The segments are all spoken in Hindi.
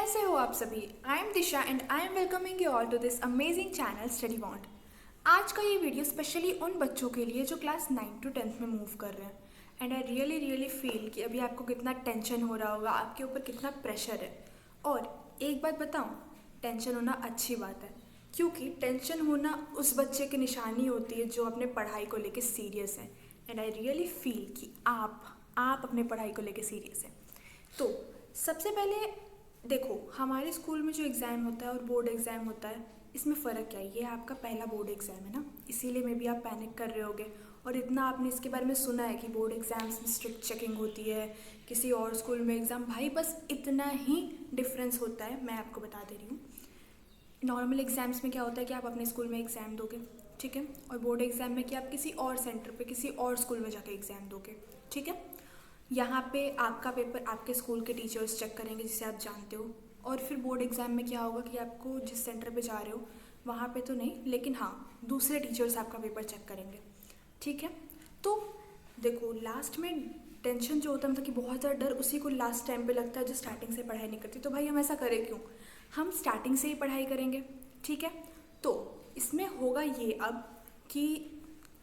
कैसे हो आप सभी। I am Disha and I am welcoming you all to this amazing channel study bond. आज का ये वीडियो स्पेशली उन बच्चों के लिए जो क्लास 9 to 10th में मूव कर रहे हैं। एंड आई रियली फील कि अभी आपको कितना टेंशन हो रहा होगा, आपके ऊपर कितना प्रेशर है। और एक बात बताऊँ, टेंशन होना अच्छी बात है, क्योंकि टेंशन होना उस बच्चे की निशानी होती है जो अपने पढ़ाई को लेके सीरियस है। एंड आई रियली फील कि आप अपने पढ़ाई को लेके सीरियस है। तो सबसे पहले देखो, हमारे स्कूल में जो एग्ज़ाम होता है और बोर्ड एग्ज़ाम होता है, इसमें फ़र्क क्या है। ये आपका पहला बोर्ड एग्ज़ाम है ना, इसीलिए मे भी आप पैनिक कर रहे होगे। और इतना आपने इसके बारे में सुना है कि बोर्ड एग्ज़ाम्स में स्ट्रिक्ट चेकिंग होती है, किसी और स्कूल में एग्ज़ाम, भाई बस इतना ही डिफरेंस होता है। मैं आपको बता दे रही हूँ, नॉर्मल एग्ज़ाम्स में क्या होता है कि आप अपने स्कूल में एग्ज़ाम दोगे, ठीक है, और बोर्ड एग्ज़ाम में कि आप किसी और सेंटर पे किसी और स्कूल में जाके एग्ज़ाम दोगे, ठीक है। यहाँ पे आपका पेपर आपके स्कूल के टीचर्स चेक करेंगे जिसे आप जानते हो। और फिर बोर्ड एग्ज़ाम में क्या होगा कि आपको जिस सेंटर पे जा रहे हो वहाँ पे तो नहीं, लेकिन हाँ दूसरे टीचर्स आपका पेपर चेक करेंगे, ठीक है। तो देखो, लास्ट में टेंशन जो होता है, मतलब कि बहुत ज़्यादा डर उसी को लास्ट टाइम पे लगता है जो स्टार्टिंग से पढ़ाई नहीं करती। तो भाई हम ऐसा करें क्यों, हम स्टार्टिंग से ही पढ़ाई करेंगे, ठीक है। तो इसमें होगा ये अब कि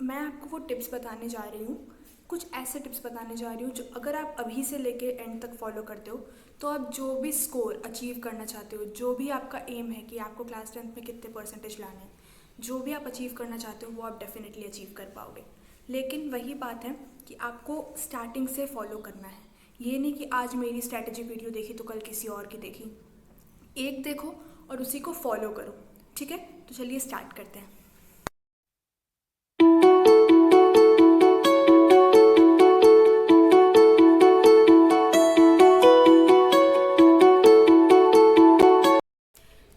मैं आपको वो टिप्स बताने जा रही हूँ, कुछ ऐसे टिप्स बताने जा रही हूँ जो अगर आप अभी से लेके एंड तक फॉलो करते हो तो आप जो भी स्कोर अचीव करना चाहते हो, जो भी आपका एम है कि आपको क्लास 10th में कितने परसेंटेज लाने हैं, जो भी आप अचीव करना चाहते हो वो आप डेफिनेटली अचीव कर पाओगे। लेकिन वही बात है कि आपको स्टार्टिंग से फॉलो करना है। ये नहीं कि आज मेरी स्ट्रैटेजी वीडियो देखी तो कल किसी और की देखी, एक देखो और उसी को फॉलो करो, ठीक है। तो चलिए स्टार्ट करते हैं।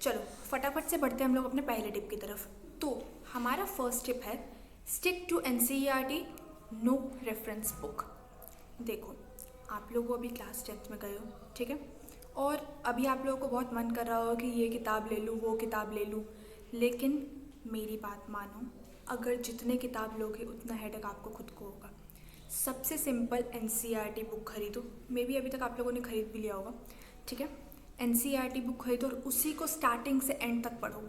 चलो फटाफट से बढ़ते हैं हम लोग अपने पहले टिप की तरफ। तो हमारा फर्स्ट टिप है stick to NCERT, no reference book. देखो, आप लोग अभी क्लास 10th में गए हो, ठीक है, और अभी आप लोगों को बहुत मन कर रहा होगा कि ये किताब ले लूँ वो किताब ले लूँ, लेकिन मेरी बात मानो, अगर जितने किताब लोगे उतना हेडेक आपको खुद को होगा। सबसे सिंपल एनसीईआरटी बुक खरीदो। मे बी अभी तक आप लोगों ने खरीद भी लिया होगा, ठीक है। एनसीईआरटी बुक खरीदो और उसी को स्टार्टिंग से एंड तक पढ़ो।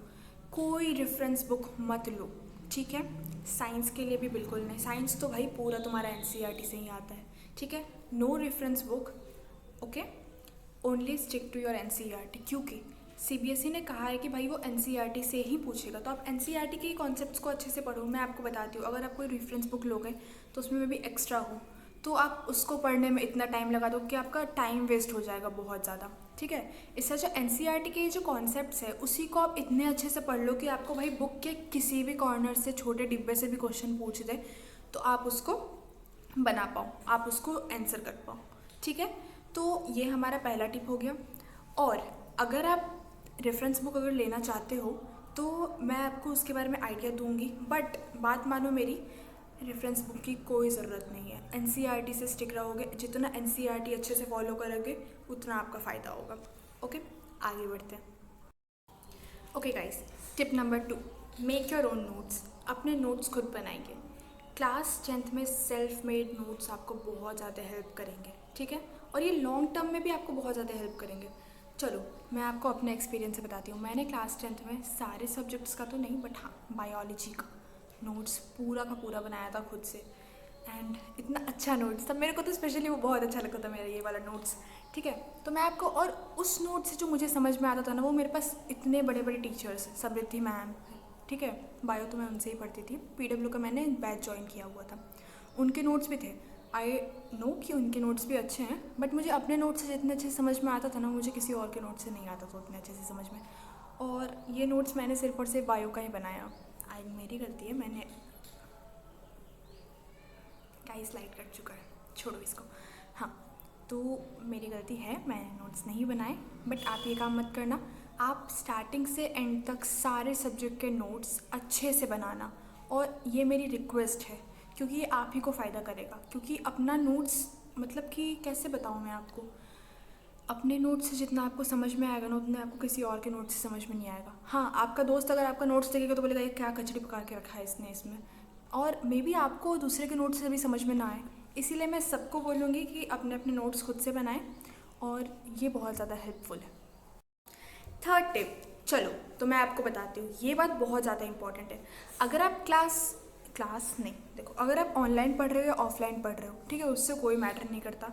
कोई रेफरेंस बुक मत लो, ठीक है। साइंस के लिए भी बिल्कुल नहीं, साइंस तो भाई पूरा तुम्हारा एनसीईआरटी से ही आता है, ठीक है। No reference book, okay, only stick to your NCERT, क्योंकि सीबीएसई ने कहा है कि भाई वो एनसीईआरटी से ही पूछेगा। तो आप एनसीईआरटी के कॉन्सेप्ट्स को अच्छे से पढ़ो। मैं आपको बताती हूँ, अगर आप कोई रेफरेंस बुक लोगे तो उसमें भी एक्स्ट्रा हो तो आप उसको पढ़ने में इतना टाइम लगा दो कि आपका टाइम वेस्ट हो जाएगा बहुत ज़्यादा, ठीक है। इससे जो एनसीईआरटी के जो कॉन्सेप्ट्स है उसी को आप इतने अच्छे से पढ़ लो कि आपको भाई बुक के किसी भी कॉर्नर से, छोटे डिब्बे से भी क्वेश्चन पूछ दे तो आप उसको बना पाओ, आप उसको आंसर कर पाओ, ठीक है। तो ये हमारा पहला टिप हो गया। और अगर आप रेफरेंस बुक अगर लेना चाहते हो तो मैं आपको उसके बारे में आइडिया दूंगी, बट बात मानो मेरी, रेफरेंस बुक की कोई ज़रूरत नहीं है। एनसीईआरटी से स्टिक रहोगे, जितना एनसीईआरटी अच्छे से फॉलो करोगे उतना आपका फ़ायदा होगा, ओके। आगे बढ़ते हैं। Okay guys, tip number 2, make your own notes. अपने नोट्स खुद बनाइए। क्लास 10th में सेल्फ मेड नोट्स आपको बहुत ज़्यादा हेल्प करेंगे, ठीक है, और ये लॉन्ग टर्म में भी आपको बहुत ज़्यादा हेल्प करेंगे। चलो मैं आपको अपने एक्सपीरियंस से बताती हूँ। मैंने क्लास 10th में सारे सब्जेक्ट्स का तो नहीं, बट हाँ बायोलॉजी का नोट्स पूरा का पूरा बनाया था खुद से। एंड इतना अच्छा नोट्स था, मेरे को तो स्पेशली वो बहुत अच्छा लगता था, मेरा ये वाला नोट्स, ठीक है। तो मैं आपको, और उस नोट से जो मुझे समझ में आता था ना, वो मेरे पास इतने बड़े बड़े टीचर्स, समृद्धि मैम, ठीक है, बायो तो मैं उनसे ही पढ़ती थी, पीडब्ल्यू का मैंने बैच ज्वाइन किया हुआ था, उनके नोट्स भी थे। आई नो कि उनके नोट्स भी अच्छे हैं, बट मुझे अपने नोट्स से जितने अच्छे से समझ में आता था ना, मुझे किसी और के नोट्स से नहीं आता था उतने अच्छे से समझ में। और ये नोट्स मैंने सिर्फ और सिर्फ बायो का ही बनाया। आई मेरी गलती है, मैंने गाइस लाइट कट चुका है, छोड़ो इसको। हाँ, तो मेरी गलती है, मैंने नोट्स नहीं बनाए, बट आप ये काम मत करना। आप स्टार्टिंग से एंड तक सारे सब्जेक्ट के नोट्स अच्छे से बनाना, और ये मेरी रिक्वेस्ट है, क्योंकि ये आप ही को फ़ायदा करेगा। क्योंकि अपना नोट्स, मतलब कि कैसे बताऊँ मैं आपको, अपने नोट्स से जितना आपको समझ में आएगा ना, उतना आपको किसी और के नोट्स से समझ में नहीं आएगा। हाँ, आपका दोस्त अगर आपका नोट्स देखेगा तो बोलेगा ये क्या कचड़ी पका के रखा है इसने इसमें, और मे बी आपको दूसरे के नोट्स से भी समझ में ना आए। इसीलिए मैं सबको बोलूँगी कि अपने अपने नोट्स खुद से बनाएं, और ये बहुत ज़्यादा हेल्पफुल है। थर्ड टिप, चलो तो मैं आपको बताती हूँ, ये बात बहुत ज़्यादा इंपॉर्टेंट है। अगर आप क्लास नहीं, देखो अगर आप ऑनलाइन पढ़ रहे हो या ऑफलाइन पढ़ रहे हो, ठीक है, उससे कोई मैटर नहीं करता।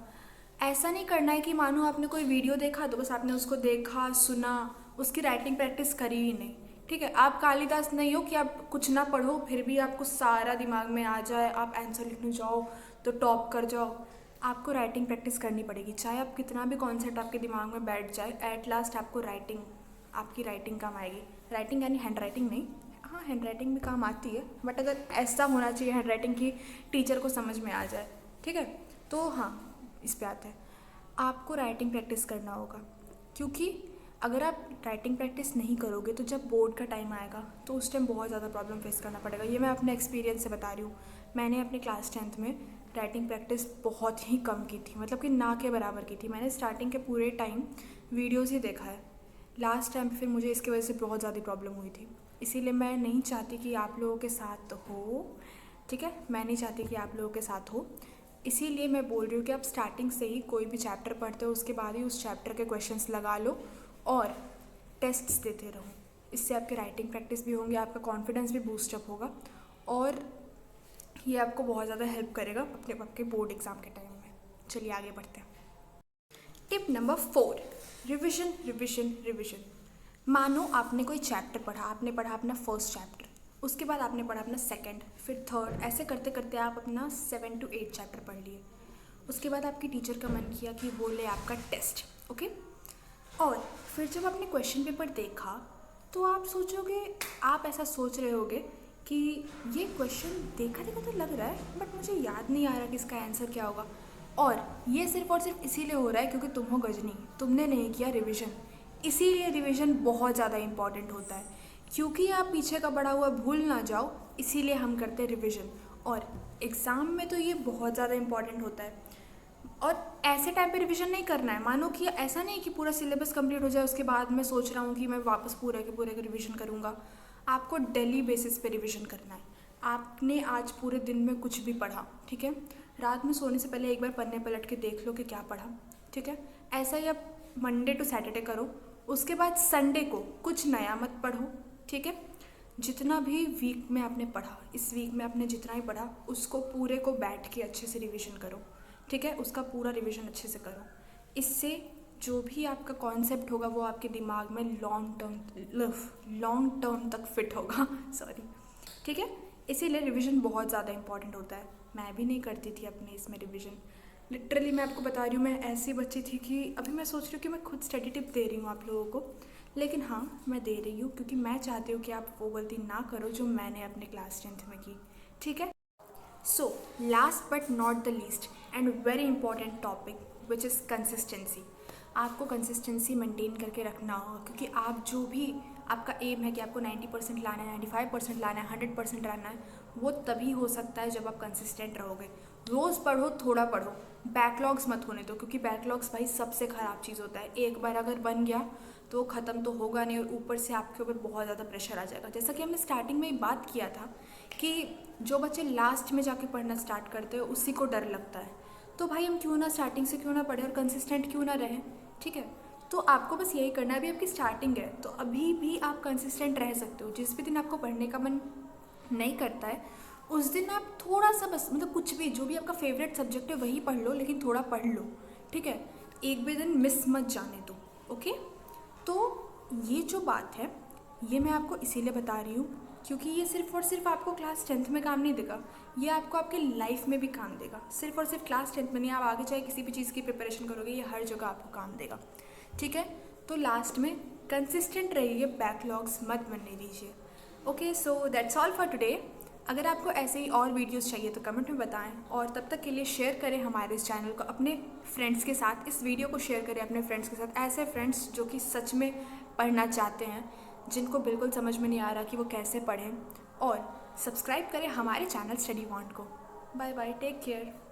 ऐसा नहीं करना है कि मानो आपने कोई वीडियो देखा तो बस आपने उसको देखा सुना, उसकी राइटिंग प्रैक्टिस करी ही नहीं, ठीक है। आप कालिदास नहीं हो कि आप कुछ ना पढ़ो फिर भी आपको सारा दिमाग में आ जाए, आप आंसर लिखने जाओ तो टॉप कर जाओ। आपको राइटिंग प्रैक्टिस करनी पड़ेगी, चाहे आप कितना भी कॉन्सेप्ट आपके दिमाग में बैठ जाए, एट लास्ट आपको आपकी राइटिंग काम आएगी। राइटिंग यानी हैंड राइटिंग नहीं, हाँ हैंड राइटिंग भी काम आती है, बट अगर ऐसा होना चाहिए हैंड राइटिंग की टीचर को समझ में आ जाए, ठीक है। तो हाँ, इस पे आता है, आपको राइटिंग प्रैक्टिस करना होगा, क्योंकि अगर आप राइटिंग प्रैक्टिस नहीं करोगे तो जब बोर्ड का टाइम आएगा तो उस टाइम बहुत ज़्यादा प्रॉब्लम फेस करना पड़ेगा। ये मैं अपने एक्सपीरियंस से बता रही हूँ। मैंने अपने क्लास 10th में राइटिंग प्रैक्टिस बहुत ही कम की थी, मतलब कि ना के बराबर की थी। मैंने स्टार्टिंग के पूरे टाइम वीडियोज़ ही देखा है, लास्ट टाइम फिर मुझे इसकी वजह से बहुत ज़्यादा प्रॉब्लम हुई थी। इसीलिए मैं नहीं चाहती कि आप लोगों के साथ हो, ठीक है, मैं नहीं चाहती कि आप लोगों के साथ हो। इसीलिए मैं बोल रही हूँ कि आप स्टार्टिंग से ही कोई भी चैप्टर पढ़ते हो उसके बाद ही उस चैप्टर के क्वेश्चंस लगा लो और टेस्ट्स देते रहो। इससे आपकी राइटिंग प्रैक्टिस भी होंगी, आपका कॉन्फिडेंस भी बूस्टअप होगा और ये आपको बहुत ज़्यादा हेल्प करेगा अपने आपके बोर्ड एग्ज़ाम के टाइम में। चलिए आगे बढ़ते हैं। Tip number 4, revision revision revision. मानो आपने कोई चैप्टर पढ़ा, आपने पढ़ा अपना फर्स्ट चैप्टर, उसके बाद आपने पढ़ा अपना सेकंड, फिर थर्ड, ऐसे करते करते आप अपना 7 to 8 चैप्टर पढ़ लिए। उसके बाद आपकी टीचर का मन किया कि वो ले आपका टेस्ट, ओके। और फिर जब आपने क्वेश्चन पेपर देखा तो आप सोचोगे, आप ऐसा सोच रहे होगे कि ये क्वेश्चन देखा देखा तो लग रहा है बट मुझे याद नहीं आ रहा कि इसका आंसर क्या होगा। और ये सिर्फ और सिर्फ इसीलिए हो रहा है क्योंकि तुम हो गजनी, तुमने नहीं किया रिविज़न। इसीलिए रिवीजन बहुत ज़्यादा इम्पॉर्टेंट होता है, क्योंकि आप पीछे का पढ़ा हुआ भूल ना जाओ, इसीलिए हम करते हैं रिवीजन। और एग्ज़ाम में तो ये बहुत ज़्यादा इम्पॉर्टेंट होता है। और ऐसे टाइम पे रिवीजन नहीं करना है, मानो कि ऐसा नहीं कि पूरा सिलेबस कंप्लीट हो जाए उसके बाद मैं सोच रहा हूँ कि मैं वापस पूरे के रिवीजन करूँगा। आपको डेली बेसिस पे रिवीजन करना है। आपने आज पूरे दिन में कुछ भी पढ़ा, ठीक है, रात में सोने से पहले एक बार पन्ने पलट के देख लो कि क्या पढ़ा, ठीक है। ऐसा ही आप मंडे टू सैटरडे करो, उसके बाद संडे को कुछ नया मत पढ़ो, ठीक है। जितना भी वीक में आपने पढ़ा, इस वीक में आपने जितना ही पढ़ा उसको पूरे को बैठ के अच्छे से रिवीजन करो, ठीक है, उसका पूरा रिवीजन अच्छे से करो। इससे जो भी आपका कॉन्सेप्ट होगा वो आपके दिमाग में लॉन्ग टर्म तक फिट होगा सॉरी, ठीक है। इसीलिए रिवीजन बहुत ज़्यादा इंपॉर्टेंट होता है। मैं भी नहीं करती थी अपने इसमें रिवीजन, लिटरली मैं आपको बता रही हूँ, मैं ऐसी बच्ची थी कि अभी मैं सोच रही हूँ कि मैं खुद स्टडी टिप दे रही हूँ आप लोगों को, लेकिन हाँ मैं दे रही हूँ क्योंकि मैं चाहती हूँ कि आप वो गलती ना करो जो मैंने अपने क्लास 10th में की, ठीक है। So last but not the least and very important topic which is consistency. आपको कंसिस्टेंसी मेंटेन करके रखना होगा, क्योंकि आप जो भी आपका एम है कि आपको 90% लाना है, 95% लाना है, 100% लाना है, वो तभी हो सकता है जब आप कंसिस्टेंट रहोगे। रोज़ पढ़ो, थोड़ा पढ़ो, बैकलॉग्स मत होने दो, क्योंकि बैकलॉग्स भाई सबसे ख़राब चीज़ होता है। एक बार अगर बन गया तो ख़त्म तो होगा नहीं, और ऊपर से आपके ऊपर बहुत ज़्यादा प्रेशर आ जाएगा। जैसा कि हमने स्टार्टिंग में ही बात किया था कि जो बच्चे लास्ट में जाके पढ़ना स्टार्ट करते हैं उसी को डर लगता है। तो भाई हम क्यों ना स्टार्टिंग से क्यों ना पढ़े और कंसिस्टेंट क्यों ना रहें, ठीक है। तो आपको बस यही करना है, अभी आपकी स्टार्टिंग है तो अभी भी आप कंसिस्टेंट रह सकते हो। जिस भी दिन आपको पढ़ने का मन नहीं करता है उस दिन आप थोड़ा सा बस, मतलब कुछ भी, जो भी आपका फेवरेट सब्जेक्ट है वही पढ़ लो, लेकिन थोड़ा पढ़ लो, ठीक है। एक भी दिन मिस मत जाने दो, ओके। तो ये जो बात है ये मैं आपको इसीलिए बता रही हूँ क्योंकि ये सिर्फ और सिर्फ आपको क्लास 10th में काम नहीं देगा, ये आपको आपके लाइफ में भी काम देगा। सिर्फ और सिर्फ क्लास 10th में नहीं, आप आगे चाहे किसी भी चीज़ की प्रिपरेशन करोगे ये हर जगह आपको काम देगा, ठीक है। तो लास्ट में कंसिस्टेंट रहिए, बैकलॉग्स मत बनने दीजिए, okay. So that's all for today. अगर आपको ऐसे ही और वीडियोस चाहिए तो कमेंट में बताएं, और तब तक के लिए शेयर करें हमारे इस चैनल को अपने फ्रेंड्स के साथ। इस वीडियो को शेयर करें अपने फ्रेंड्स के साथ, ऐसे फ्रेंड्स जो कि सच में पढ़ना चाहते हैं, जिनको बिल्कुल समझ में नहीं आ रहा कि वो कैसे पढ़ें। और सब्सक्राइब करें हमारे चैनल स्टडी वांट को। Bye bye, take care.